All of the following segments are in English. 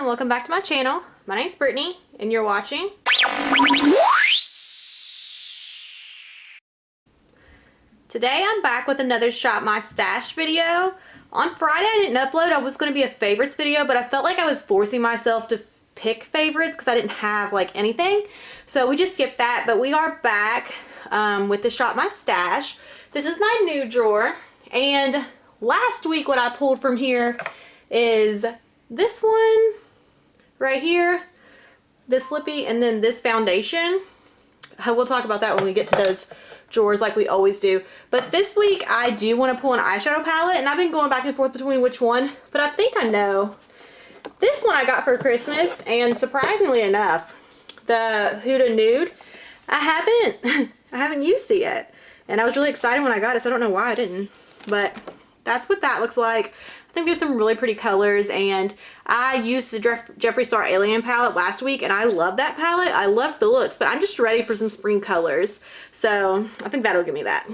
welcome back to my channel. My name's Brittany and you're watching. Today I'm back with another Shop My Stash video. On Friday I didn't upload. I was going to be a favorites video, but I felt like I was forcing myself to pick favorites because I didn't have like anything. So we just skipped that, but we are back with the Shop My Stash. This is my new drawer, and last week what I pulled from here is this one right here, this lippy, and then this foundation. We'll talk about that when we get to those drawers like we always do. But this week I do want to pull an eyeshadow palette, and I've been going back and forth between which one, but I think I know. This one I got for Christmas, and surprisingly enough, the Huda Nude, I haven't used it yet. And I was really excited when I got it, so I don't know why I didn't. But that's what that looks like. I think there's some really pretty colors, and I used the Jeffree Star Alien palette last week, and I love that palette. I love the looks, but I'm just ready for some spring colors. So I think that'll give me that.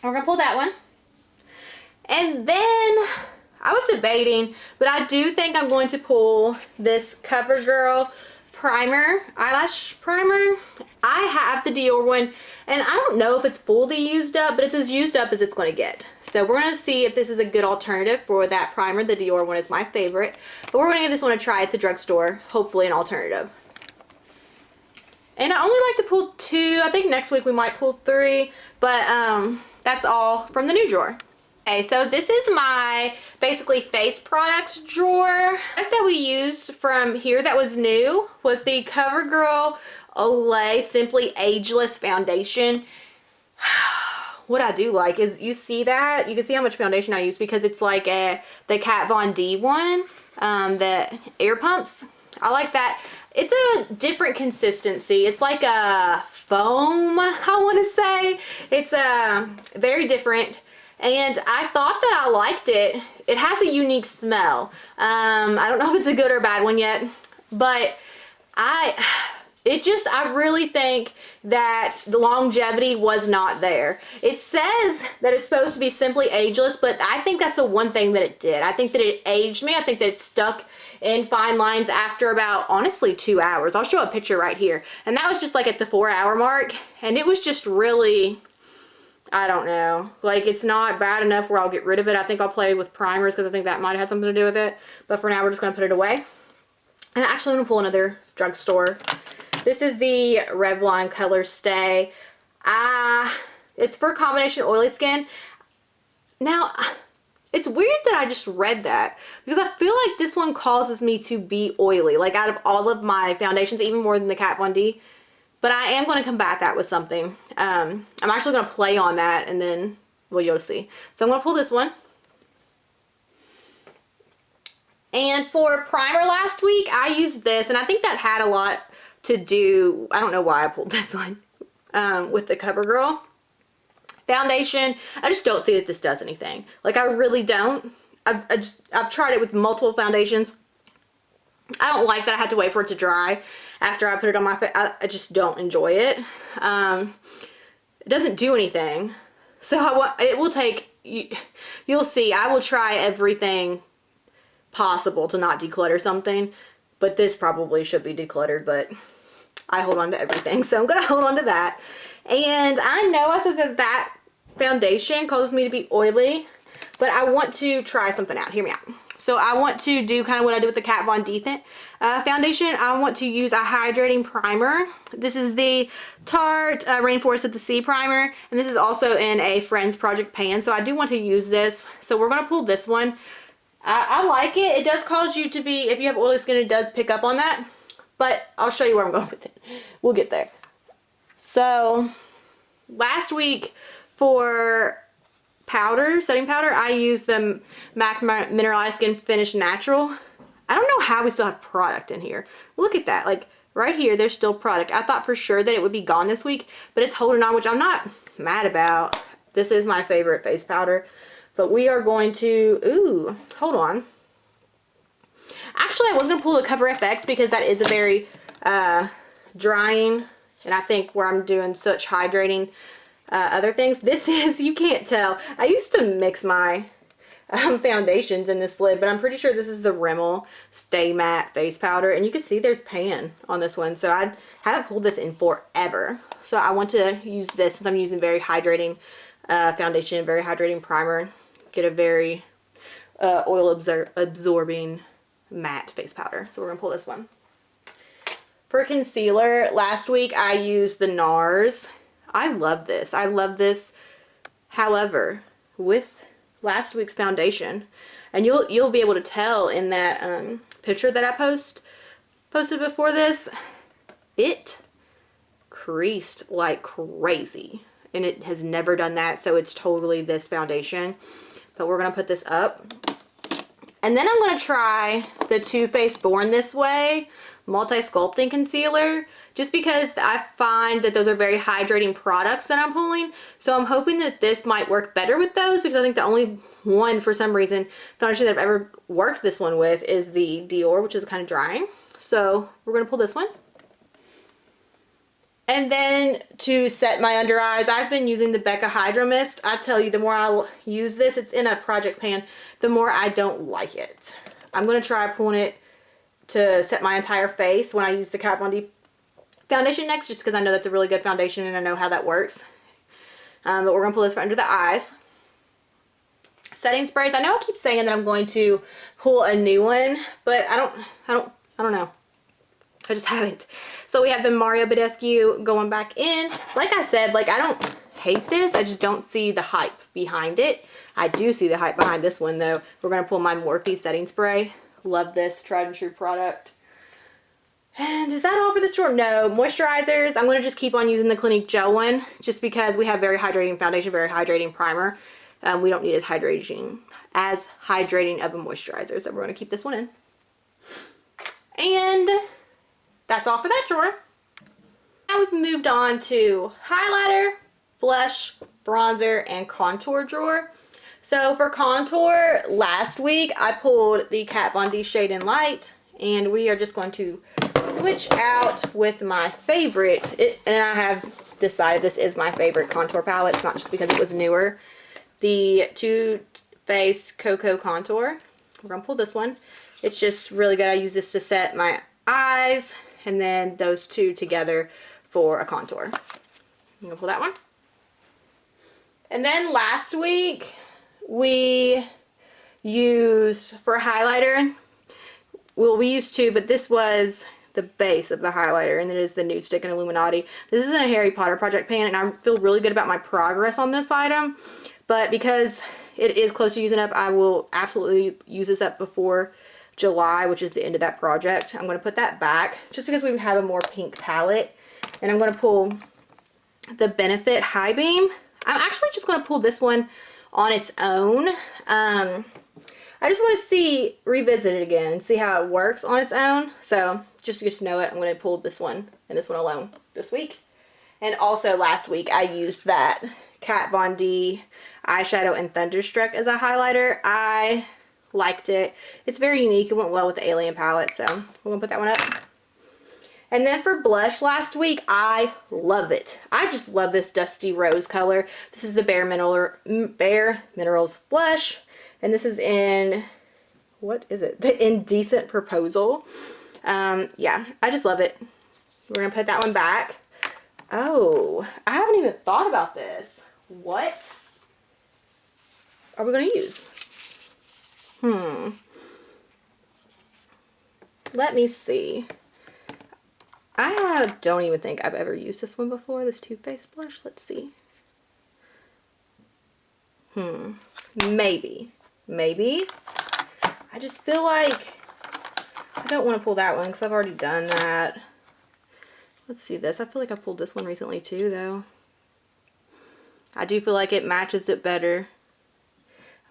We're gonna pull that one. And then I was debating, but I do think I'm going to pull this CoverGirl primer, eyelash primer. I have the Dior one, and I don't know if it's fully used up, but it's as used up as it's going to get. So we're going to see if this is a good alternative for that primer. The Dior one is my favorite, but we're going to give this one a try at the drugstore, hopefully an alternative. And I only like to pull 2. I think next week we might pull 3, but that's all from the new drawer. Okay, so this is my basically face products drawer. The product that we used from here that was new was the CoverGirl Olay Simply Ageless Foundation. What I do like is, you see that? You can see how much foundation I use because it's like the Kat Von D one, the air pumps. I like that. It's a different consistency. It's like a foam, I want to say. It's very different. And I thought that I liked it. It has a unique smell. I don't know if it's a good or bad one yet, but I really think that the longevity was not there. It says that it's supposed to be simply ageless, but I think that's the one thing that it did. I think that it aged me. I think that it stuck in fine lines after about, honestly, 2 hours. I'll show a picture right here. And that was just like at the 4-hour mark. And it was just really, I don't know. Like, it's not bad enough where I'll get rid of it. I think I'll play with primers because I think that might have had something to do with it. But for now, we're just going to put it away. And actually, I'm going to pull another drugstore. This is the Revlon Color Stay. It's for combination oily skin. Now, it's weird that I just read that because I feel like this one causes me to be oily. Like, out of all of my foundations, even more than the Kat Von D. But I am going to combat that with something. I'm actually going to play on that, and then, well, you'll see. So I'm going to pull this one. And for primer last week, I used this, and I think that had a lot to do, I don't know why I pulled this one, with the CoverGirl foundation. I just don't see that this does anything. Like, I really don't. I've tried it with multiple foundations. I don't like that I had to wait for it to dry after I put it on my face. I just don't enjoy it. It doesn't do anything. So it will take, you'll see, I will try everything possible to not declutter something. But this probably should be decluttered, but I hold on to everything. So I'm going to hold on to that. And I know I said that that foundation causes me to be oily, but I want to try something out. Hear me out. So I want to do kind of what I did with the Kat Von D foundation. I want to use a hydrating primer. This is the Tarte Rainforest of the Sea primer. And this is also in a Friends Project pan. So I do want to use this. So we're going to pull this one. I like it. It does cause you to be, if you have oily skin, it does pick up on that. But I'll show you where I'm going with it. We'll get there. So last week for powder, setting powder, I used the MAC Mineralized Skin Finish Natural. I don't know how we still have product in here. Look at that. Like right here, there's still product. I thought for sure that it would be gone this week, but it's holding on, which I'm not mad about. This is my favorite face powder. But we are going to, ooh, hold on. Actually, I was going to pull the Cover FX because that is a very drying, and I think where I'm doing such hydrating other things. This is, you can't tell. I used to mix my foundations in this lid, but I'm pretty sure this is the Rimmel Stay Matte Face Powder, and you can see there's pan on this one, so I haven't pulled this in forever. So I want to use this since I'm using very hydrating foundation, very hydrating primer, get a very oil absorbing matte face powder. So we're gonna pull this one. For concealer, last week I used the NARS. I love this. I love this. However, with last week's foundation, and you'll be able to tell in that picture that I posted before this, it creased like crazy, and it has never done that, so it's totally this foundation. But we're gonna put this up, and then I'm gonna try the Too Faced Born This Way multi-sculpting concealer, just because I find that those are very hydrating products that I'm pulling. So I'm hoping that this might work better with those, because I think the only one, for some reason, foundation that I've ever worked this one with is the Dior, which is kind of drying. So we're gonna pull this one. And then to set my under eyes, I've been using the Becca Hydro Mist. I tell you, the more I use this, it's in a project pan, the more I don't like it. I'm gonna try pulling it to set my entire face when I use the Kat Von D foundation next, just because I know that's a really good foundation and I know how that works. But we're gonna pull this for under the eyes. Setting sprays. I know I keep saying that I'm going to pull a new one, but I don't know. I just haven't. So we have the Mario Badescu going back in. Like I said, like, I don't hate this. I just don't see the hype behind it. I do see the hype behind this one though. We're gonna pull my Morphe setting spray. Love this tried and true product. And is that all for this drawer? No. Moisturizers, I'm going to just keep on using the Clinique Gel one, just because we have very hydrating foundation, very hydrating primer. We don't need as hydrating of a moisturizer, so we're going to keep this one in. And that's all for that drawer. Now we've moved on to highlighter, blush, bronzer, and contour drawer. So for contour, last week I pulled the Kat Von D Shade and Light, and we are just going to switch out with my favorite, and I have decided this is my favorite contour palette. It's not just because it was newer. The Too Faced Cocoa Contour. We're going to pull this one. It's just really good. I use this to set my eyes, and then those two together for a contour. I'm going to pull that one. And then last week, we used, for highlighter, well, we used two, but this was the base of the highlighter, and it is the Nude Stick and Illuminati. This isn't a Harry Potter project pan, and I feel really good about my progress on this item, but because it is close to using up, I will absolutely use this up before July, which is the end of that project. I'm going to put that back, just because we have a more pink palette, and I'm going to pull the Benefit High Beam. I'm actually just going to pull this one on its own. I just want to revisit it again and see how it works on its own. So just to get to know it, I'm going to pull this one and this one alone this week. And also last week I used that Kat Von D eyeshadow in Thunderstruck as a highlighter. I liked it. It's very unique. It went well with the Alien palette, so we're going to put that one up. And then for blush last week, I love it. I just love this Dusty Rose color. This is the Bare Minerals blush. And this is in, what is it? The Indecent Proposal. Yeah, I just love it. We're going to put that one back. Oh, I haven't even thought about this. What are we going to use? Let me see. I don't even think I've ever used this one before, this Too Faced blush. Let's see. Maybe. I just feel like I don't want to pull that one because I've already done that. Let's see this. I feel like I pulled this one recently too, though. I do feel like it matches it better.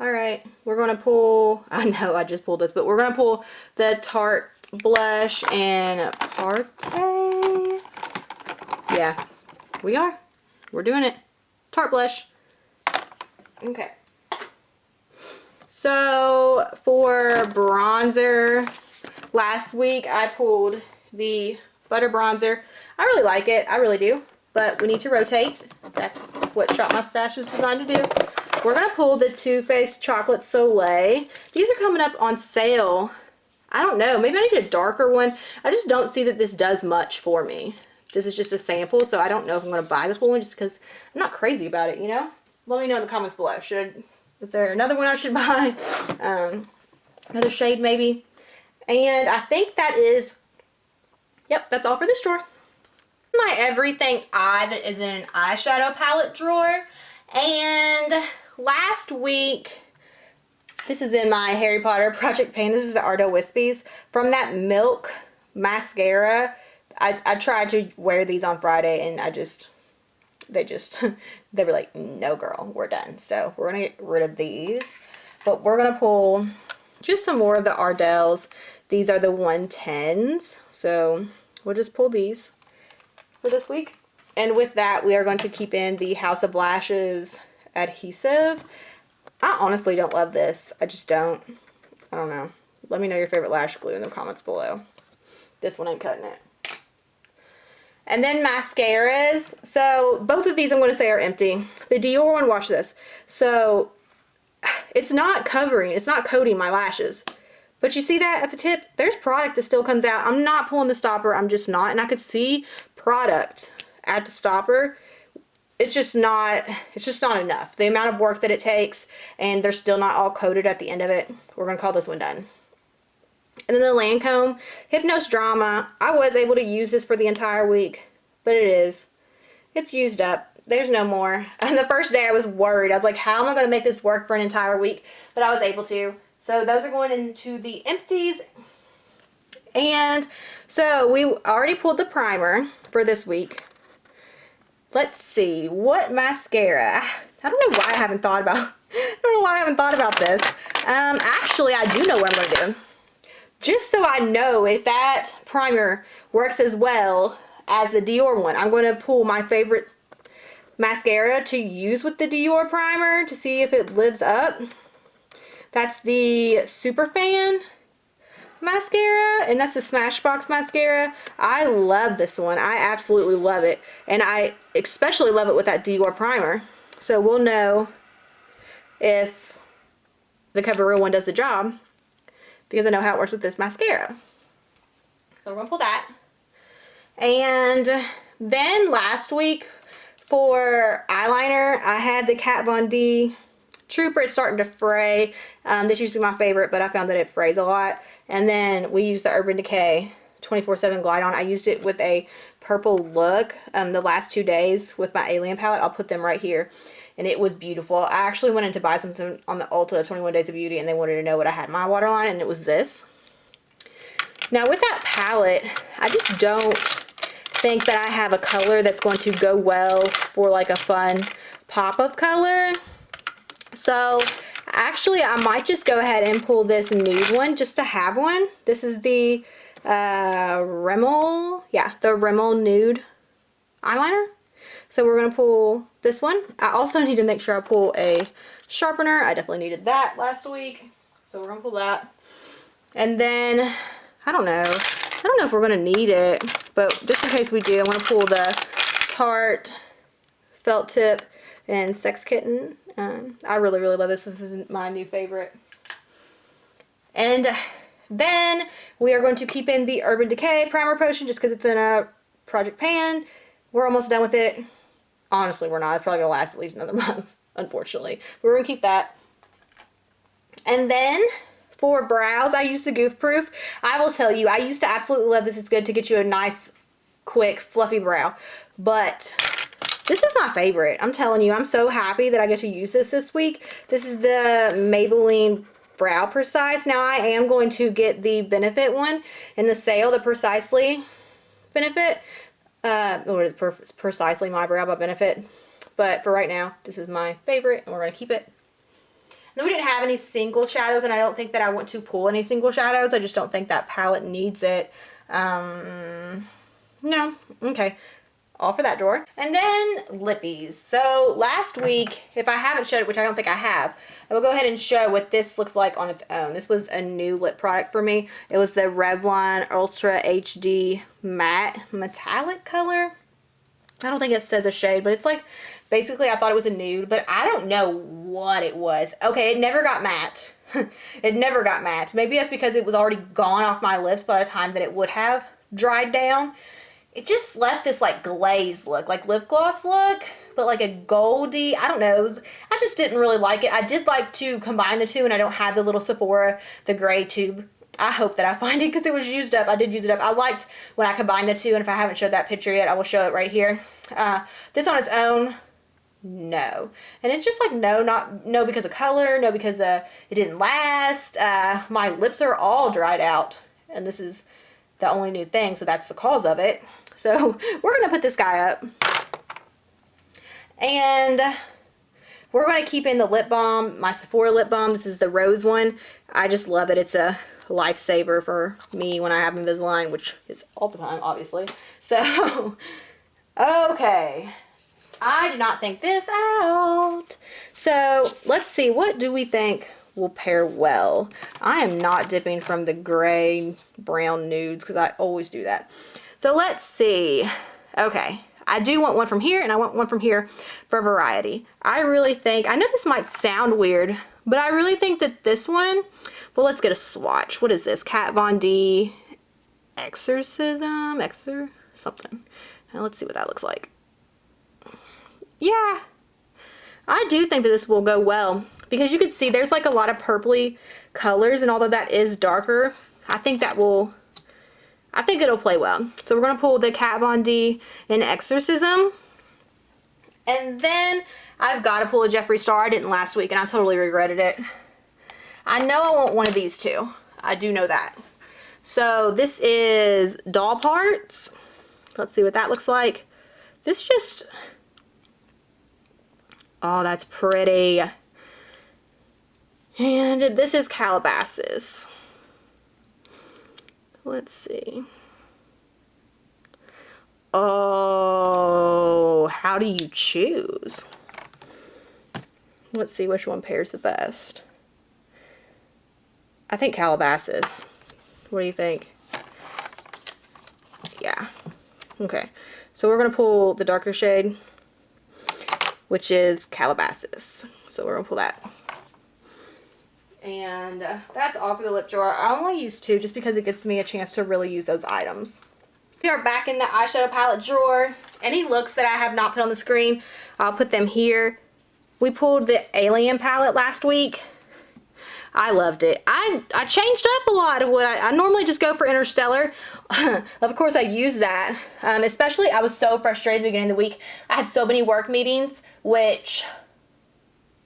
Alright, we're going to pull, I know I just pulled this, but we're going to pull the Tarte blush in Parte. Yeah, we are. We're doing it. Tarte blush. Okay. So for bronzer, last week I pulled the Butter Bronzer. I really like it. I really do. But we need to rotate. That's what Shop My Stash is designed to do. we're going to pull the Too Faced Chocolate Soleil. These are coming up on sale. I don't know. Maybe I need a darker one. I just don't see that this does much for me. This is just a sample, so I don't know if I'm going to buy the full one just because I'm not crazy about it, you know? Let me know in the comments below. Is there another one I should buy? Another shade maybe? And I think that is, yep, that's all for this drawer. My everything eye that is in an eyeshadow palette drawer. And last week, this is in my Harry Potter Project Pan. This is the Ardell Wispies. From that Milk mascara, I tried to wear these on Friday and they were like, no girl, we're done. So we're gonna get rid of these. But we're gonna pull just some more of the Ardells. These are the 110s. So we'll just pull these for this week. And with that, we are going to keep in the House of Lashes adhesive. I honestly don't love this. I just don't. I don't know. Let me know your favorite lash glue in the comments below. This one ain't cutting it. And then mascaras. So both of these I'm going to say are empty. The Dior one, watch this. So it's not covering, it's not coating my lashes. But you see that at the tip? There's product that still comes out. I'm not pulling the stopper. I'm just not. And I could see product at the stopper. It's just not enough. The amount of work that it takes, and they're still not all coated at the end of it. We're going to call this one done. And then the Lancome Hypnose Drama. I was able to use this for the entire week, but it's used up. There's no more. And the first day I was worried. I was like, how am I going to make this work for an entire week? But I was able to. So those are going into the empties. And so we already pulled the primer for this week. Let's see, what mascara? I don't know why I haven't thought about this. Actually, I do know what I'm going to do. Just so I know if that primer works as well as the Dior one, I'm going to pull my favorite mascara to use with the Dior primer to see if it lives up. That's the Superfan mascara, and that's the Smashbox mascara. I love this one. I absolutely love it, and I especially love it with that Dior primer. So we'll know if the Cover Real one does the job because I know how it works with this mascara. So we're gonna pull that. And then last week for eyeliner, I had the Kat Von D Trooper. It's starting to fray. This used to be my favorite, but I found that it frays a lot. And then we used the Urban Decay 24/7 Glide On. I used it with a purple look the last 2 days with my Alien palette. I'll put them right here. And it was beautiful. I actually went in to buy something on the Ulta 21 Days of Beauty, and they wanted to know what I had my waterline, and it was this. Now with that palette, I just don't think that I have a color that's going to go well for like a fun pop of color. So actually I might just go ahead and pull this nude one just to have one. This is the Rimmel, the Rimmel Nude eyeliner. So we're going to pull this one. I also need to make sure I pull a sharpener. I definitely needed that last week. So we're going to pull that. And then, I don't know if we're going to need it, but just in case we do, I'm going to pull the Tarte Felt Tip and Sex Kitten. I really, really love this. This is my new favorite. And then we are going to keep in the Urban Decay Primer Potion just because it's in a Project Pan. We're almost done with it. Honestly, we're not. It's probably going to last at least another month, unfortunately. But we're going to keep that. And then for brows, I use the Goof Proof. I will tell you, I used to absolutely love this. It's good to get you a nice, quick, fluffy brow. But this is my favorite. I'm telling you, I'm so happy that I get to use this week. This is the Maybelline Brow Precise. Now, I am going to get the Benefit one in the sale, the Precisely Benefit. Or Precisely My Brow by Benefit. But for right now, this is my favorite, and we're going to keep it. And then we didn't have any single shadows, and I don't think that I want to pull any single shadows. I just don't think that palette needs it. No. Okay. All for that drawer. And then lippies. So last week, if I haven't showed it, which I don't think I have, I will go ahead and show what this looks like on its own. This was a new lip product for me. It was the Revlon Ultra HD Matte Metallic color. I don't think it says a shade, but it's like Basically, I thought it was a nude, but I don't know what it was. Okay, it never got matte. It never got matte. Maybe that's because it was already gone off my lips by the time that it would have dried down. It just left this like glaze look, like lip gloss look, but like a goldy, I don't know. I just didn't really like it. I did like to combine the two, and I don't have the little Sephora, the gray tube. I hope that I find it because it was used up. I did use it up. I liked when I combined the two, and if I haven't showed that picture yet, I will show it right here. This on its own, no. And it's just like no because of color, no because it didn't last. My lips are all dried out, and this is the only new thing, so that's the cause of it. So we're gonna put this guy up, and we're gonna keep in the lip balm, my Sephora lip balm. This is the rose one. I just love it. It's a lifesaver for me when I have Invisalign, which is all the time, obviously. So, okay. I did not think this out. So, let's see. What do we think will pair well? I am not dipping from the gray brown nudes because I always do that. So, let's see. Okay. I do want one from here, and I want one from here for variety. I really think, I know this might sound weird, but I really think that this one, well, let's get a swatch. What is this? Kat Von D Exorcism? Something. Now let's see what that looks like. Yeah, I do think that this will go well because you can see there's like a lot of purpley colors, and although that is darker, I think it'll play well. So we're going to pull the Kat Von D in Exorcism. And then I've got to pull a Jeffree Star. I didn't last week and I totally regretted it. I know I want one of these two. I do know that. So this is Doll Parts. Let's see what that looks like. This just... Oh, that's pretty. And this is Calabasas. Let's see. Oh, how do you choose? Let's see which one pairs the best. I think Calabasas. What do you think? Yeah. Okay. So we're going to pull the darker shade, which is Calabasas. So we're going to pull that. And that's all for the lip drawer. I only use two just because it gives me a chance to really use those items. We are back in the eyeshadow palette drawer. Any looks that I have not put on the screen, I'll put them here. We pulled the Alien palette last week. I loved it. I changed up a lot of what I normally just go for Interstellar. Of course, I use that. Especially, I was so frustrated at the beginning of the week. I had so many work meetings, which...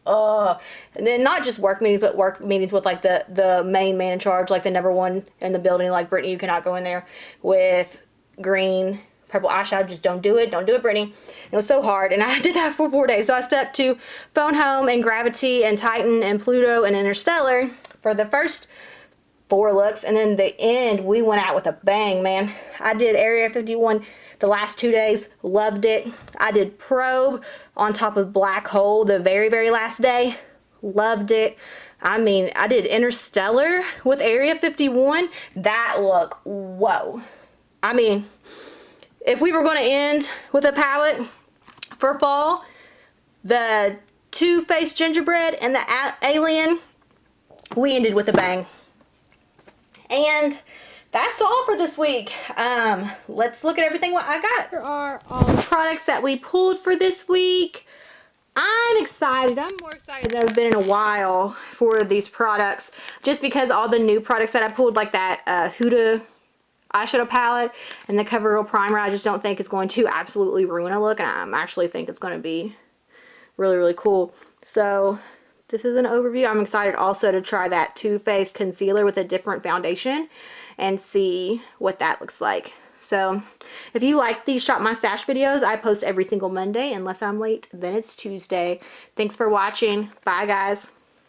and then not just work meetings, but work meetings with like the main man in charge, like the number one in the building, like Brittany, you cannot go in there with green, purple eyeshadow, just don't do it, Brittany. It was so hard, and I did that for 4 days. So I stuck to Phone Home and Gravity and Titan and Pluto and Interstellar for the first 4 looks, and then the end, we went out with a bang, man. I did Area 51 the last 2 days, loved it. I did Probe on top of Black Hole the very, very last day, loved it. I mean, I did Interstellar with Area 51. That look, whoa. I mean, if we were going to end with a palette for fall, the Too Faced Gingerbread and the Alien, we ended with a bang. And that's all for this week. Let's look at everything what I got. Here are all the products that we pulled for this week. I'm excited. I'm more excited than I've been in a while for these products. Just because all the new products that I pulled, like that Huda eyeshadow palette and the CoverGirl primer, I just don't think it's going to absolutely ruin a look. And I actually think it's going to be really, really cool. So this is an overview. I'm excited also to try that Too Faced concealer with a different foundation and see what that looks like. So if you like these Shop My Stash videos, I post every single Monday. Unless I'm late, then it's Tuesday. Thanks for watching. Bye, guys.